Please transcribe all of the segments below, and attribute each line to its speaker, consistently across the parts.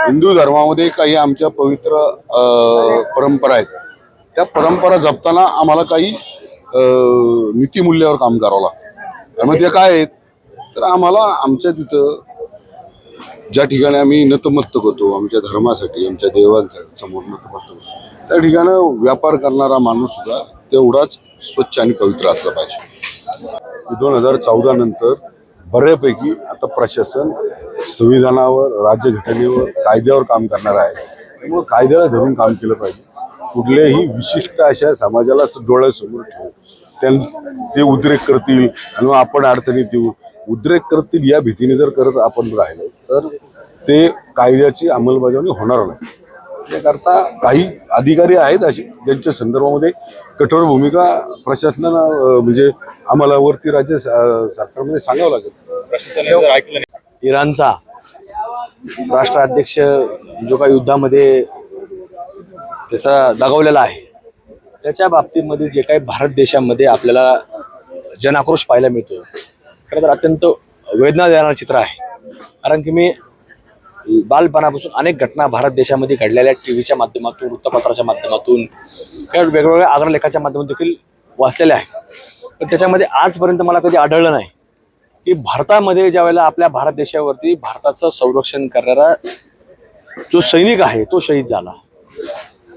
Speaker 1: हिंदू धर्मामध्ये काही आमच्या पवित्र परंपरा आहेत. त्या परंपरा जपताना आम्हाला काही नीतिमूल्यावर काम करावं लागतं. त्यामुळे ते काय आहेत तर आम्हाला आमच्या तिथं ज्या ठिकाणी आम्ही नतमस्तक होतो आमच्या धर्मासाठी, आमच्या देवांसमोर नतमस्तक होतो, त्या ठिकाणी व्यापार करणारा माणूस सुद्धा तेवढाच स्वच्छ आणि पवित्र असला पाहिजे. 2014 नंतर बऱ्यापैकी आता प्रशासन संविधानावर, राज्यघटनेवर, कायद्यावर काम करणार आहे. त्यामुळे कायद्याला धरून काम केलं पाहिजे. कुठल्याही विशिष्ट अशा समाजाला डोळ्यासमोर ठेवून ते उद्रेक करतील आणि आपण अडचणीत येऊ, उद्रेक करतील या भीतीने जर करत आपण राहिलो तर ते कायद्याची अंमलबजावणी होणार नाही. त्याकरता काही अधिकारी आहेत असे ज्यांच्या संदर्भामध्ये कठोर भूमिका प्रशासनानं म्हणजे आम्हाला वरती राज्य सरकारमध्ये सांगावं लागेल.
Speaker 2: इराणचा राष्ट्राध्यक्ष जो काही युद्धामध्ये त्याचा दगावलेला आहे त्याच्या बाबतीमध्ये जे काही भारत देशामध्ये आपल्याला जनाक्रोश पाहायला मिळतो, खरं तर अत्यंत वेदना देणारं चित्र आहे. कारण की मी बालपणापासून अनेक घटना भारत देशामध्ये घडलेल्या टीव्हीच्या माध्यमातून, वृत्तपत्राच्या माध्यमातून, किंवा वेगवेगळ्या आग्रलेखाच्या माध्यमातून देखील वाचलेल्या आहे. पण त्याच्यामध्ये आजपर्यंत मला कधी आढळलं नाही की भारतामध्ये ज्या वेळेला आपल्या भारत देशावरती भारताचं संरक्षण करणारा जो सैनिक आहे तो शहीद झाला.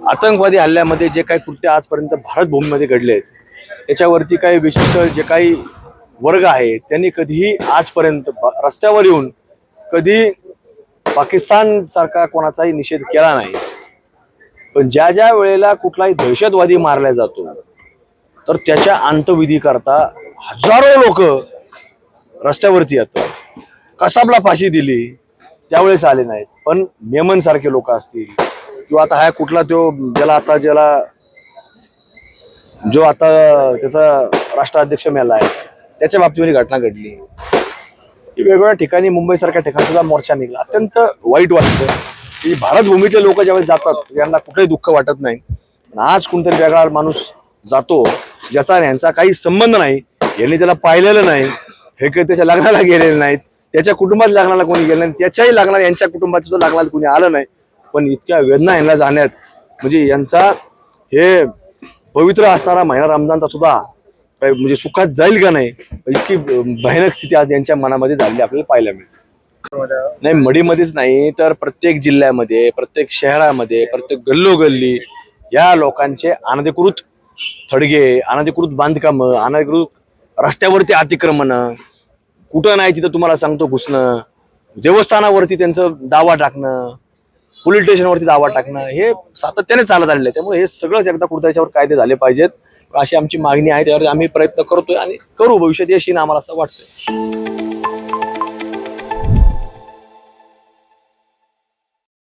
Speaker 2: आतंकवादी हल्ल्यामध्ये जे काही कृत्य आजपर्यंत भारत भूमीमध्ये घडले आहेत त्याच्यावरती काही विशिष्ट जे काही वर्ग आहे त्यांनी कधीही आजपर्यंत रस्त्यावर येऊन कधी पाकिस्तान सारखा कोणाचाही निषेध केला नाही. पण ज्या ज्या वेळेला कुठलाही दहशतवादी मारला जातो तर त्याच्या अंत्यविधी करता हजारो लोक रस्त्यावरती येतात. कसाबला फाशी दिली त्यावेळेस आले नाहीत, पण मेमन सारखे लोक असतील किंवा आता हा कुठला तो जो आता त्याचा राष्ट्राध्यक्ष मेला आहे त्याच्या बाबतीमध्ये घटना घडली. वेगवेगळ्या ठिकाणी मुंबईसारख्या ठिकाणी सुद्धा मोर्चा निघाला. अत्यंत वाईट वाटतं की भारत भूमीतले लोक ज्यावेळेस जातात यांना कुठेही दुःख वाटत नाही. आज कोणतरी वेगळा माणूस जातो ज्याचा यांचा काही संबंध नाही, यांनी त्याला पाहिलेलं नाही, हे काही त्याच्या लग्नाला गेलेले नाहीत, त्याच्या कुटुंबात लग्नाला कोणी गेलं नाही, त्याच्याही लग्नाला यांच्या कुटुंबाचं सुद्धा लग्नाला कोणी आलं नाही, पण इतक्या वेदना यांना जाण्यात म्हणजे यांचा हे पवित्र असणारा महिना रमजानचा सुद्धा काही म्हणजे सुखात जाईल का नाही, इतकी भयानक स्थिती आज यांच्या मनामध्ये झालेली आपल्याला पाहायला मिळते. नाही, मडीमध्येच नाही तर प्रत्येक जिल्ह्यामध्ये, प्रत्येक शहरामध्ये, प्रत्येक गल्लोगल्ली या लोकांचे अनधिकृत थडगे, अनधिकृत बांधकामं, अनधिकृत रस्त्यावरती अतिक्रमण, कुठं नाही तिथं तुम्हाला सांगतो घुसणं, देवस्थानावरती त्यांचं दावा टाकणं, पोलीस स्टेशनवरती दावा टाकणं, हे सातत्याने चालत आलेलं आहे. त्यामुळे हे सगळंच एकदा कुठं त्याच्यावर कायदे झाले पाहिजेत अशी आमची मागणी आहे. त्यावर आम्ही प्रयत्न करतोय आणि करू भविष्यात यश येईन आम्हाला असं वाटतंय.